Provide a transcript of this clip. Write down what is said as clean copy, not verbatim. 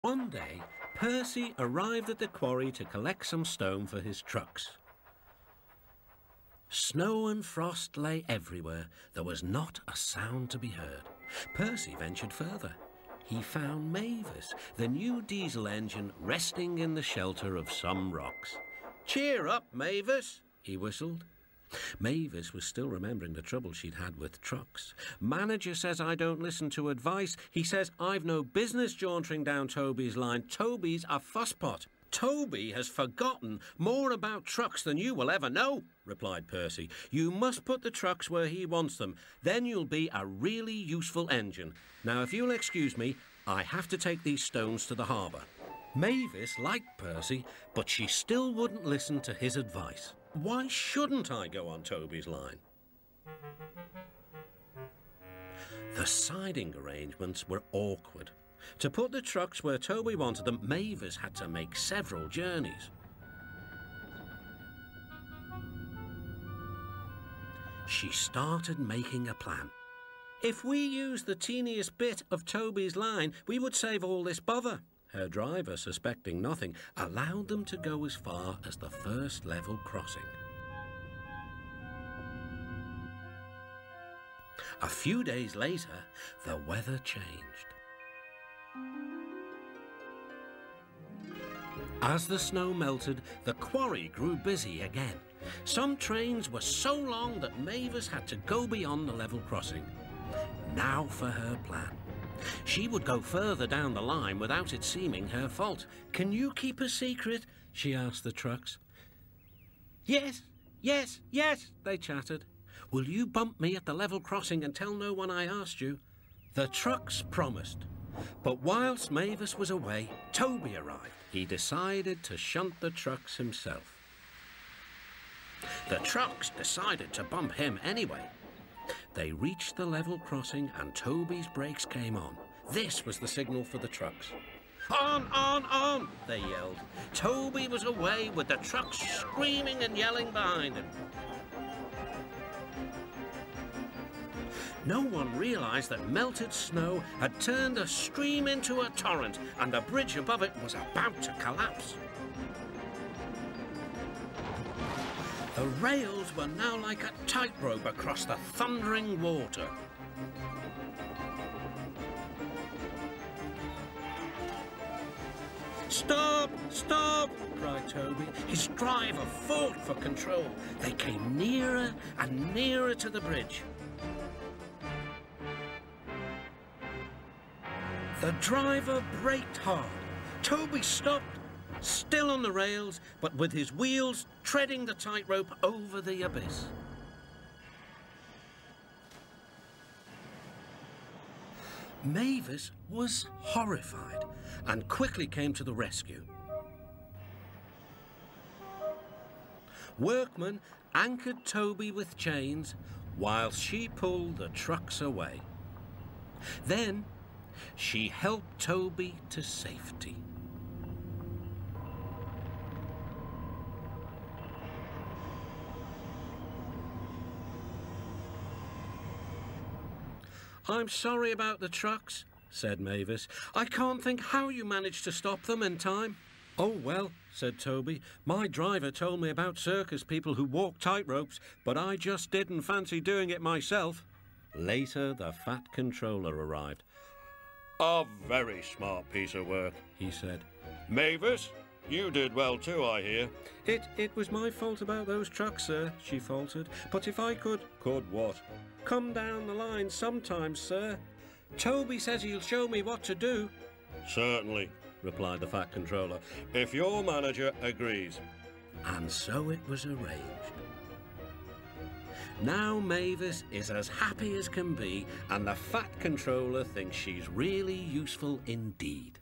One day, Percy arrived at the quarry to collect some stone for his trucks. Snow and frost lay everywhere. There was not a sound to be heard. Percy ventured further. He found Mavis, the new diesel engine, resting in the shelter of some rocks. "Cheer up, Mavis," he whistled. Mavis was still remembering the trouble she'd had with trucks. "Manager says I don't listen to advice. He says I've no business jauntering down Toby's line. Toby's a fusspot." "Toby has forgotten more about trucks than you will ever know," replied Percy. "You must put the trucks where he wants them. Then you'll be a really useful engine. Now, if you'll excuse me, I have to take these stones to the harbour." Mavis liked Percy, but she still wouldn't listen to his advice. "Why shouldn't I go on Toby's line?" The siding arrangements were awkward. To put the trucks where Toby wanted them, Mavis had to make several journeys. She started making a plan. "If we use the teeniest bit of Toby's line, we would save all this bother." Her driver, suspecting nothing, allowed them to go as far as the first level crossing. A few days later, the weather changed. As the snow melted, the quarry grew busy again. Some trains were so long that Mavis had to go beyond the level crossing. Now for her plan. She would go further down the line without it seeming her fault. "Can you keep a secret?" she asked the trucks. "Yes, yes, yes," they chattered. "Will you bump me at the level crossing and tell no one I asked you?" The trucks promised. But whilst Mavis was away, Toby arrived. He decided to shunt the trucks himself. The trucks decided to bump him anyway. They reached the level crossing and Toby's brakes came on. This was the signal for the trucks. "On, on!" they yelled. Toby was away with the trucks screaming and yelling behind him. No one realised that melted snow had turned a stream into a torrent and the bridge above it was about to collapse. The rails were now like a tightrope across the thundering water. "Stop! Stop!" cried Toby. His driver fought for control. They came nearer and nearer to the bridge. The driver braked hard. Toby stopped, still on the rails, but with his wheels treading the tightrope over the abyss. Mavis was horrified and quickly came to the rescue. Workmen anchored Toby with chains while she pulled the trucks away. Then she helped Toby to safety. "I'm sorry about the trucks," said Mavis. "I can't think how you managed to stop them in time." "Oh, well," said Toby, "my driver told me about circus people who walk tightropes, but I just didn't fancy doing it myself." Later, the Fat Controller arrived. "A very smart piece of work," he said. "Mavis, you did well too, I hear." It was my fault about those trucks, sir," she faltered. "But if I could—" "Could what?" "Come down the line sometimes, sir. Toby says he'll show me what to do." "Certainly," replied the Fat Controller, "if your manager agrees." And so it was arranged. Now Mavis is as happy as can be, and the Fat Controller thinks she's really useful indeed.